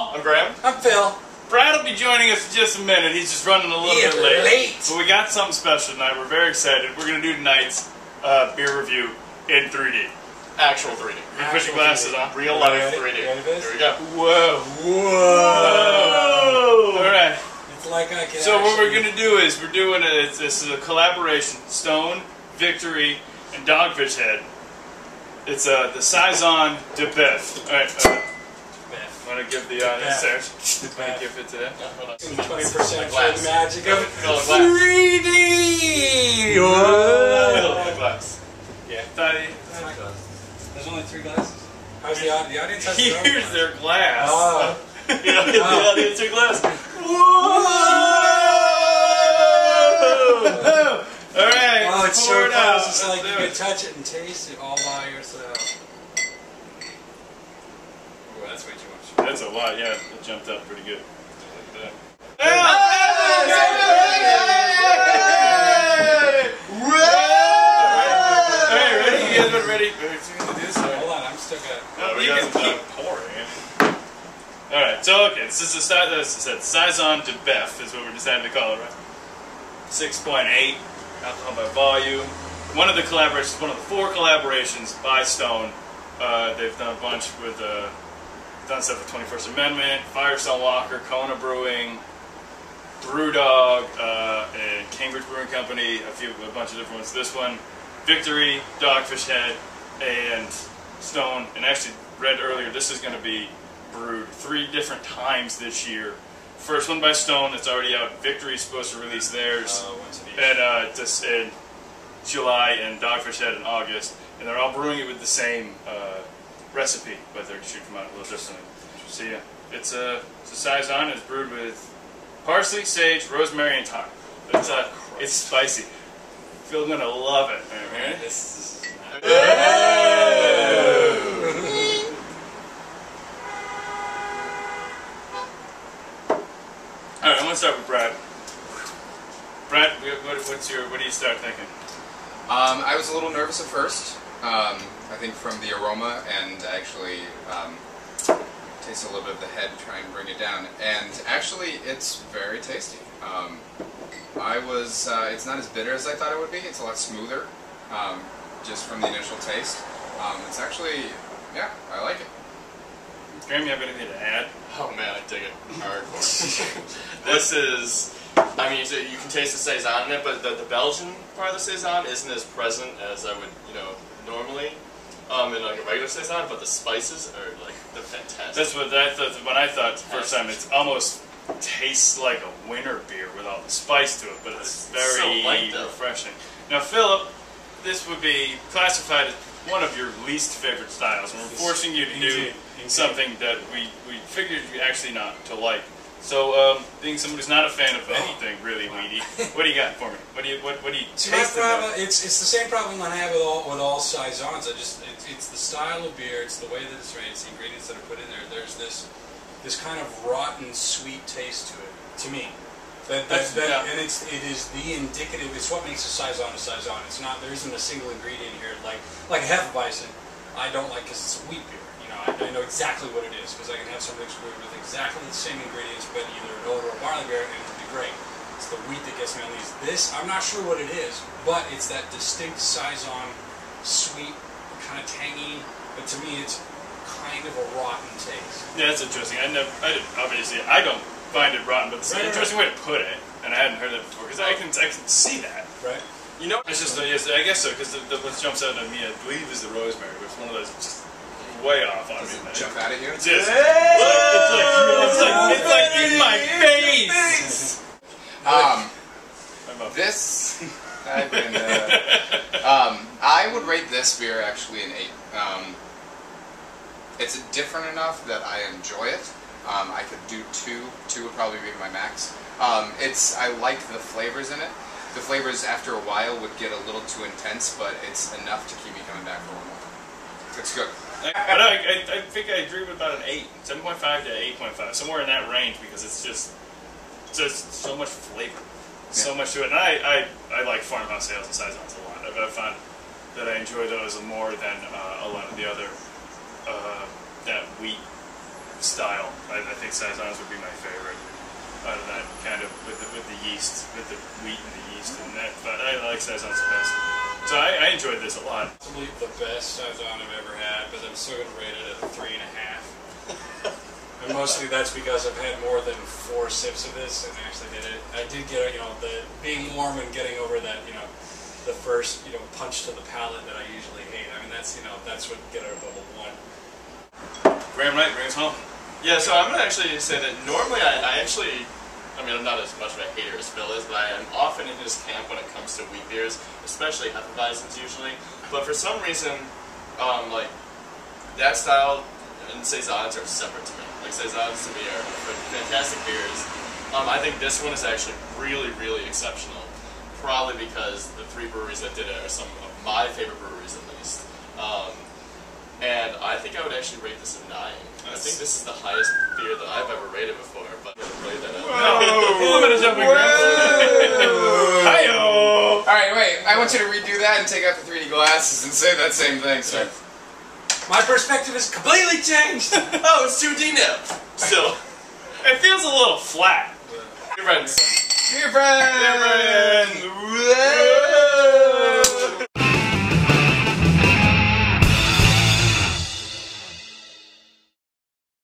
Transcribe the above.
Paul. I'm Graham. I'm Phil. Brad will be joining us in just a minute. He's just running a little bit late. But we got something special tonight. We're very excited. We're going to do tonight's beer review in 3D. Actual 3D. You put your glasses on. Real life 3D. Here we go. Whoa. Whoa. All right. It's like I can. So what we're going to do is this is a collaboration. Stone, Victory, and Dogfish Head. It's the Saison TheBeerFriends. All right. Want to give the audience there? Want to give it to them? 20% for the magic of 3D. The glass. Yeah. There's only 3 glasses. How's the audience? Has Here's their glass. Oh. The audience their glass. Whoa! All right. Oh, it's so pour it out. close. It's like you can touch it and taste it all by yourself. Oh, that's way too much. That's a lot, yeah. It jumped up pretty good. Look at that. Hey, ready? You guys ready? Hold on, I'm still good. We can keep pouring. Alright, so okay, this is the Saison TheBeerFriends is what we're deciding to call it, right? 6.8 alcohol by volume. One of the 4 collaborations by Stone. They've done a bunch with done stuff with 21st Amendment, Firestone Walker, Kona Brewing, Brewdog, and Cambridge Brewing Company, a bunch of different ones. This one, Victory, Dogfish Head, and Stone. And actually, read earlier, this is going to be brewed 3 different times this year. First one by Stone, that's already out. Victory is supposed to release theirs just in July, and Dogfish Head in August. And they're all brewing it with the same recipe, but they should come out a little differently. So yeah, it's a Saison. It's brewed with parsley, sage, rosemary, and thyme. It's spicy. Phil's gonna love it. Right? This is All right, I'm gonna start with Brad. Brad, what do you start thinking? I was a little nervous at first. I think from the aroma and actually taste a little bit of the head, try and bring it down. And actually, it's very tasty. It's not as bitter as I thought it would be. It's a lot smoother, just from the initial taste. It's actually, yeah, I like it. Graham, you have anything to add? Oh man, I dig it. Hardcore. This is, I mean, you can taste the Saison in it, but the Belgian part of the Saison isn't as present as I would, normally in like a regular Saison, but the spices are like, they're fantastic. That's what when I thought the first time. It almost tastes like a winter beer with all the spice to it, but it's very refreshing. Now, Philip, this would be classified as one of your least favorite styles, and we're forcing you to do something that we figured you actually not to like. So, being someone who's not a fan of anything really weedy, what do you got for me? What do you taste? It's the same problem I have with all Saisons. It's the style of beer, it's the way that it's made, it's the ingredients that are put in there. There's this kind of rotten sweet taste to it, to me. And it is the indicative. It's what makes a Saison a Saison. It's not. There isn't a single ingredient here like a Hefeweizen. I don't like because it's a wheat beer. I know exactly what it is because I can have something brewed with exactly the same ingredients, but either an oat or a barley beer, and it'll be great. It's the wheat that gets me on these. This, I'm not sure what it is, but it's that distinct Saison, sweet, kind of tangy. But to me, it's kind of a rotten taste. Yeah, that's interesting. Obviously, I don't find it rotten, but it's an interesting way to put it, and I hadn't heard that before because I can see that. Right. It's just I guess so because what jumps out at me, I believe, is the rosemary, which is one of those just way off on me. Does it jump out at you? It's like in my face. I would rate this beer actually an 8. It's different enough that I enjoy it. I could do 2. 2 would probably be my max. I like the flavors in it. The flavors after a while would get a little too intense, but it's enough to keep me coming back for one more. It's good. But I think I agree with about an 8, 7.5 to 8.5, somewhere in that range, because it's just so much flavor, so much to it. And I like farmhouse ales and Saisons a lot. I've found that I enjoy those more than a lot of the other that wheat style. I think Saisons would be my favorite out of that kind of with the yeast, with the wheat and the yeast and that. But I like Saisons the best. So I enjoyed this a lot. Probably the best Saison I've ever had, but I'm still going to rate it at 3.5. And mostly that's because I've had more than 4 sips of this and actually did it. I did get, the being warm and getting over that, the first, punch to the palate that I usually hate. I mean, that's what get out of bubble 1. Graham Wright, bring us home. Yeah, so I'm going to actually say that normally I'm not as much of a hater as Phil is, but I am often in his camp when it comes to wheat beers, especially Hefeweizens usually. But for some reason, like, that style and Saisons are separate to me. Like, Saisons to me are fantastic beers. I think this one is actually really, really exceptional. Probably because the 3 breweries that did it are some of my favorite breweries at least. And I think I would actually rate this a 9. I think this is the highest beer that I've ever rated before, but I'm going to play that out. I'm going to jump in. Hi-yo! Alright, wait. I want you to redo that and take out the 3D glasses and say that same thing, sir. My perspective has completely changed! Oh, it's 2D now! Still. It feels a little flat. Your friends. Beer friends! Beer friends!